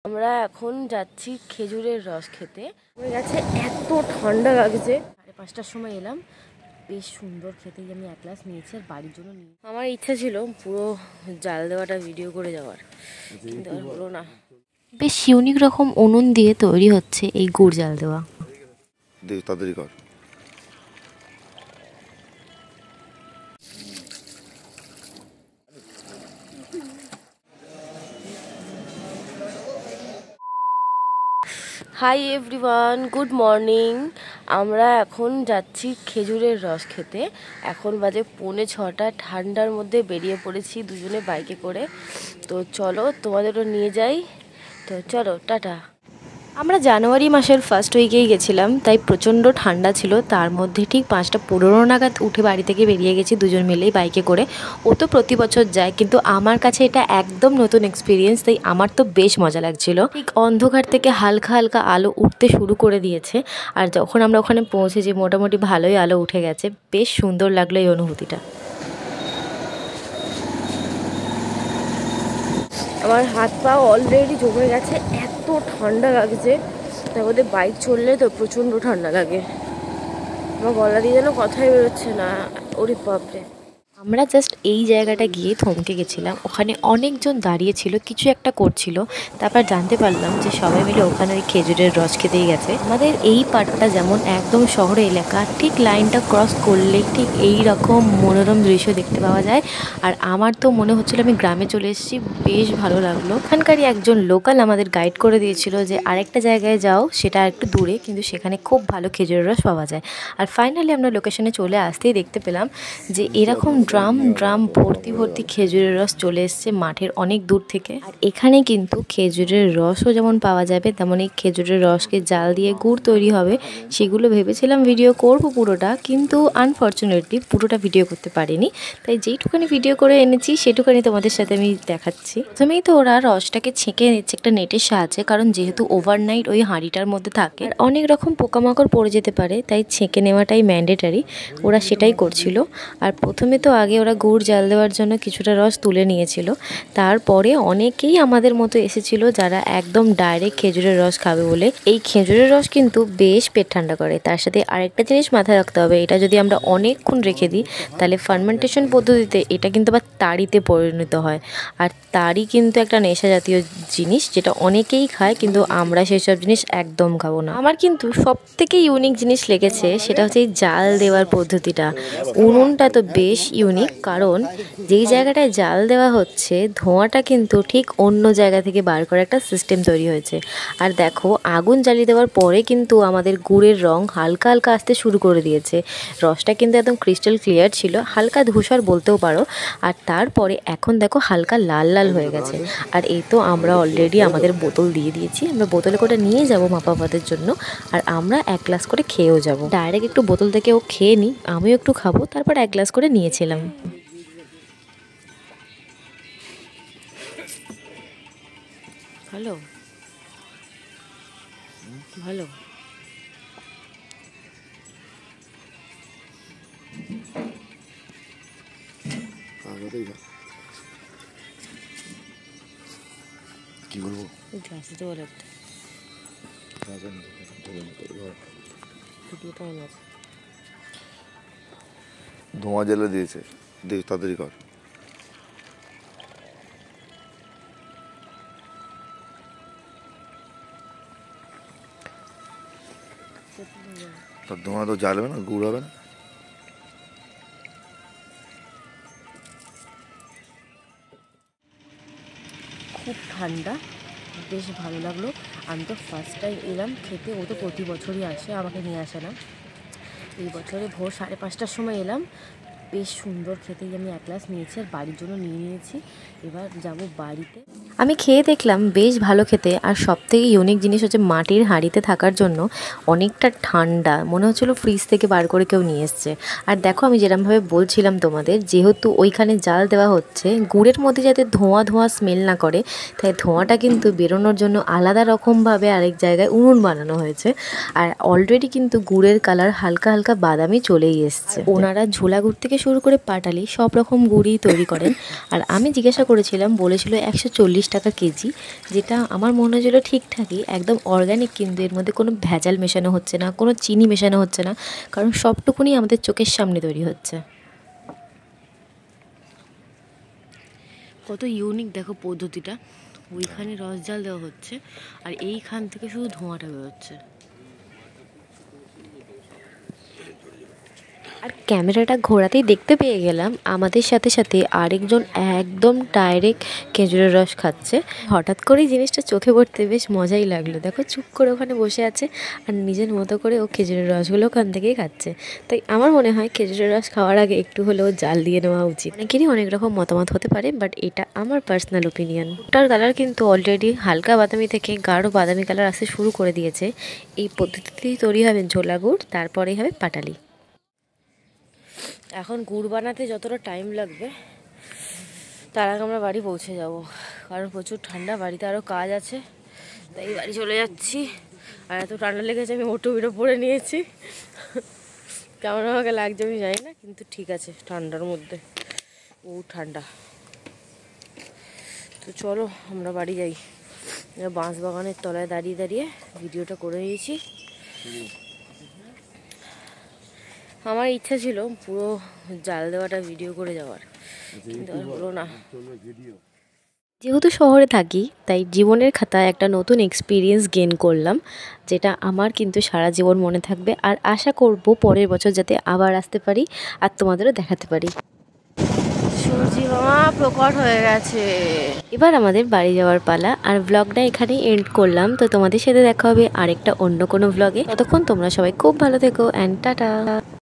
আমরা এখন যাচ্ছি খেজুরের রস খেতে। হয়ে গেছে, এত ঠান্ডা লাগছে। 5:30টার সময় এলাম, বেশ সুন্দর খেতে। আমি এক গ্লাস নিয়েছি আর বাড়ির জন্য নিয়ে। আমার ইচ্ছা ছিল পুরো জাল দেওয়াটা ভিডিও করে যাওয়ার, কিন্তু আর হলো না। বেশ ইউনিক রকম উনুন দিয়ে তৈরি হচ্ছে এই গুড় জাল দেওয়া। তাড়াতাড়ি কর। Hi everyone, good morning. আমরা এখন যাচ্ছি খেজুরের রস খেতে। এখন বাজে 5:45। ঠান্ডার মধ্যে বেরিয়ে পড়েছি দুজনে বাইকে করে। তো চলো তোমাদেরও নিয়ে যাই। তো চলো, টাটা। আমরা জানুয়ারি মাসের ফার্স্ট উইকেই গেছিলাম, তাই প্রচণ্ড ঠান্ডা ছিল। তার মধ্যে ঠিক 5:15 নাগাদ উঠে বাড়ি থেকে বেরিয়ে গেছি দুজন মিলেই বাইকে করে। ও তো প্রতি বছর যায়, কিন্তু আমার কাছে এটা একদম নতুন এক্সপিরিয়েন্স, তাই আমার তো বেশ মজা লাগছিল। ঠিক অন্ধকার থেকে হালকা হালকা আলো উঠতে শুরু করে দিয়েছে, আর যখন আমরা ওখানে পৌঁছেছি মোটামুটি ভালোই আলো উঠে গেছে। বেশ সুন্দর লাগলো এই অনুভূতিটা। আমার হাত পা অলরেডি জমে গেছে, এত ঠান্ডা লাগছে। তার মধ্যে বাইক চললে তো প্রচণ্ড ঠান্ডা লাগে। আমার গলা দিয়ে যেন কথাই বেরোচ্ছে না। ওরে বাপরে। আমরা জাস্ট এই জায়গাটা গিয়ে থমকে গেছিলাম। ওখানে অনেকজন দাঁড়িয়ে ছিল, কিছু একটা করছিল। তারপর জানতে পারলাম যে সবাই মিলে ওখানে ওই খেজুরের রস খেতেই গেছে। আমাদের এই পার্টটা যেমন একদম শহরে এলাকা, ঠিক লাইনটা ক্রস করলেই ঠিক এই রকম মনোরম দৃশ্য দেখতে পাওয়া যায়। আর আমার তো মনে হচ্ছিল আমি গ্রামে চলে এসেছি। বেশ ভালো লাগলো। ওখানকারই একজন লোকাল আমাদের গাইড করে দিয়েছিল যে আরেকটা জায়গায় যাও, সেটা একটু দূরে, কিন্তু সেখানে খুব ভালো খেজুরের রস পাওয়া যায়। আর ফাইনালি আমরা লোকেশনে চলে আসতেই দেখতে পেলাম যে এরকম ড্রাম ড্রাম ভর্তি ভর্তি খেজুরের রস চলে এসছে মাঠের অনেক দূর থেকে। আর এখানে কিন্তু খেজুরের রসও যেমন পাওয়া যাবে, তেমন এই খেজুরের রসকে জাল দিয়ে গুড় তৈরি হবে। সেগুলো ভেবেছিলাম ভিডিও করব পুরোটা, কিন্তু আনফর্চুনেটলি পুরোটা ভিডিও করতে পারিনি। তাই যেইটুখানি ভিডিও করে এনেছি সেটুখানি তোমাদের সাথে আমি দেখাচ্ছি। প্রথমেই তো ওরা রসটাকে ছেঁকে নিচ্ছে একটা নেটের সাহায্যে, কারণ যেহেতু ওভারনাইট ওই হাঁড়িটার মধ্যে থাকে আর অনেক রকম পোকামাকড় পড়ে যেতে পারে, তাই ছেঁকে নেওয়াটাই ম্যান্ডেটারি। ওরা সেটাই করছিল। আর প্রথমে তো আগে ওরা গুড় জাল দেওয়ার জন্য কিছুটা রস তুলে নিয়েছিল। তারপরে অনেকেই আমাদের মতো এসেছিল যারা একদম ডাইরেক্ট খেজুরের রস খাবে বলে। এই খেজুরের রস কিন্তু বেশ পেট ঠান্ডা করে। তার সাথে আরেকটা জিনিস মাথায় রাখতে হবে, এটা যদি আমরা অনেকক্ষণ রেখে দিই তাহলে ফার্মেন্টেশন পদ্ধতিতে এটা কিন্তু আবার তাড়িতে পরিণত হয়। আর তাড়ি কিন্তু একটা নেশা জাতীয় জিনিস, যেটা অনেকেই খায়, কিন্তু আমরা সেসব জিনিস একদম খাবো না। আমার কিন্তু সব থেকে ইউনিক জিনিস লেগেছে, সেটা হচ্ছে এই জাল দেওয়ার পদ্ধতিটা। উনুনটা তো বেশ ইউনিক, কারণ যেই জায়গাটায় জাল দেওয়া হচ্ছে ধোঁয়াটা কিন্তু ঠিক অন্য জায়গা থেকে বার করার একটা সিস্টেম তৈরি হয়েছে। আর দেখো, আগুন জ্বালিয়ে দেওয়ার পরে কিন্তু আমাদের গুড়ের রং হালকা হালকা আসতে শুরু করে দিয়েছে। রসটা কিন্তু একদম ক্রিস্টাল ক্লিয়ার ছিল, হালকা ধূসর বলতেও পারো। আর তারপরে এখন দেখো হালকা লাল লাল হয়ে গেছে। আর এই তো আমরা অলরেডি আমাদের বোতল দিয়ে দিয়েছি। আমরা বোতলে করে নিয়ে যাব মাপাপাদের জন্য, আর আমরা এক গ্লাস করে খেয়েও যাব। ডাইরেক্ট একটু বোতল থেকে ও খেয়ে নিই, আমিও একটু খাবো, তারপর এক গ্লাস করে নিয়েছিলাম। ভালো ভালো। কি বলবো? ভিডিওটা অন আছে। ধোঁয়া জ্বালা দিয়েছে, দেখ তাড়াতাড়ি কর। তার ধোঁয়া তো জ্বালবে না, গুড় হবে না। খুব ঠান্ডা, বেশ ভালো লাগলো। আমি তো ফার্স্ট টাইম এলাম খেতে। ও তো প্রতি বছরই আসে, আমাকে নিয়ে আসে না। এই বছরে ভোর 5:30টার সময় এলাম, বেশ সুন্দর খেতে। আমি এক গ্লাস নিয়েছি আর বাড়ির জন্য নিয়ে নিয়েছি। এবার যাব বাড়িতে। আমি খেয়ে দেখলাম বেশ ভালো খেতে। আর সবথেকে ইউনিক জিনিস হচ্ছে মাটির হাঁড়িতে থাকার জন্য অনেকটা ঠান্ডা মনে হচ্ছিলো, ফ্রিজ থেকে বার করে কেউ নিয়ে এসছে। আর দেখো, আমি যেরকমভাবে বলছিলাম তোমাদের, যেহেতু ওইখানে জাল দেওয়া হচ্ছে গুড়ের মধ্যে যাতে ধোঁয়া ধোঁয়া স্মেল না করে, তাই ধোঁয়াটা কিন্তু বেরোনোর জন্য আলাদা রকমভাবে আরেক জায়গায় উনুন বানানো হয়েছে। আর অলরেডি কিন্তু গুড়ের কালার হালকা হালকা বাদামি চলেই এসছে। ওনারা ঝোলা গুড় থেকে শুরু করে পাটালি সব রকম গুড়ই তৈরি করেন। আর আমি জিজ্ঞাসা করেছিলাম, বলেছিল 140 টাকা কেজি, যেটা আমার মনে হয়েছিল ঠিকঠাকই, একদম অর্গ্যানিক, কিন্তু এর মধ্যে কোনো ভেজাল মেশানো হচ্ছে না, কোনো চিনি মেশানো হচ্ছে না, কারণ সবটুকুনি আমাদের চোখের সামনে তৈরি হচ্ছে। কত ইউনিক দেখো পদ্ধতিটা, ওইখানে রস জাল দেওয়া হচ্ছে আর এইখান থেকে শুধু ধোঁয়াটা বেরোচ্ছে। আর ক্যামেরাটা ঘোরাতেই দেখতে পেয়ে গেলাম আমাদের সাথে সাথে আরেকজন একদম ডাইরেক্ট খেজুরের রস খাচ্ছে। হঠাৎ করেই জিনিসটা চোখে পড়তে বেশ মজাই লাগলো। দেখো চুপ করে ওখানে বসে আছে আর নিজের মতো করে ও খেজুরের রসগুলো ওখান থেকেই খাচ্ছে। তাই আমার মনে হয় খেজুরের রস খাওয়ার আগে একটু হলেও জাল দিয়ে নেওয়া উচিত। অনেকেরই অনেক রকম মতামত হতে পারে, বাট এটা আমার পার্সোনাল ওপিনিয়ন। ভুট্টার কালার কিন্তু অলরেডি হালকা বাদামি থেকে গাঢ় বাদামি কালার আসতে শুরু করে দিয়েছে। এই পদ্ধতিতেই তৈরি হবে ঝোলা গুড়, তারপরেই হবে পাটালি। এখন গুড় বানাতে যতটা টাইম লাগবে তার আগে আমরা বাড়ি পৌঁছে যাব, কারণ প্রচুর ঠান্ডা, বাড়িতে আরও কাজ আছে, তাই বাড়ি চলে যাচ্ছি। আর এত ঠান্ডা লেগেছে আমি ওটো বিটো পরে নিয়েছি, কেমন আমাকে লাগছে আমি জানি না, কিন্তু ঠিক আছে ঠান্ডার মধ্যে, ও ঠান্ডা। তো চলো আমরা বাড়ি যাই। বাঁশ বাগানের তলায় দাঁড়িয়ে দাঁড়িয়ে ভিডিওটা করে নিয়েছি। আমার ইচ্ছা ছিল পুরো জাল দেওয়াটা ভিডিও করে যাওয়ার, কিন্তু আর হলো না। যেহেতু শহরে থাকি তাই জীবনের খাতায় একটা নতুন এক্সপিরিয়েন্স গেইন করলাম, যেটা আমার কিন্তু সারা জীবন মনে থাকবে। আর আশা করব পরের বছর যাতে আবার আসতে পারি আর তোমাদেরও দেখাতে পারি। সূর্যি মামা প্রকট হয়ে গেছে। এবার আমাদের বাড়ি যাওয়ার পালা। আর ব্লগটা এখানেই এন্ড করলাম। তো তোমাদের সাথে দেখা হবে আরেকটা অন্য কোনো ব্লগে। ততক্ষণ তোমরা সবাই খুব ভালো থেকো অ্যান্ড টাটা।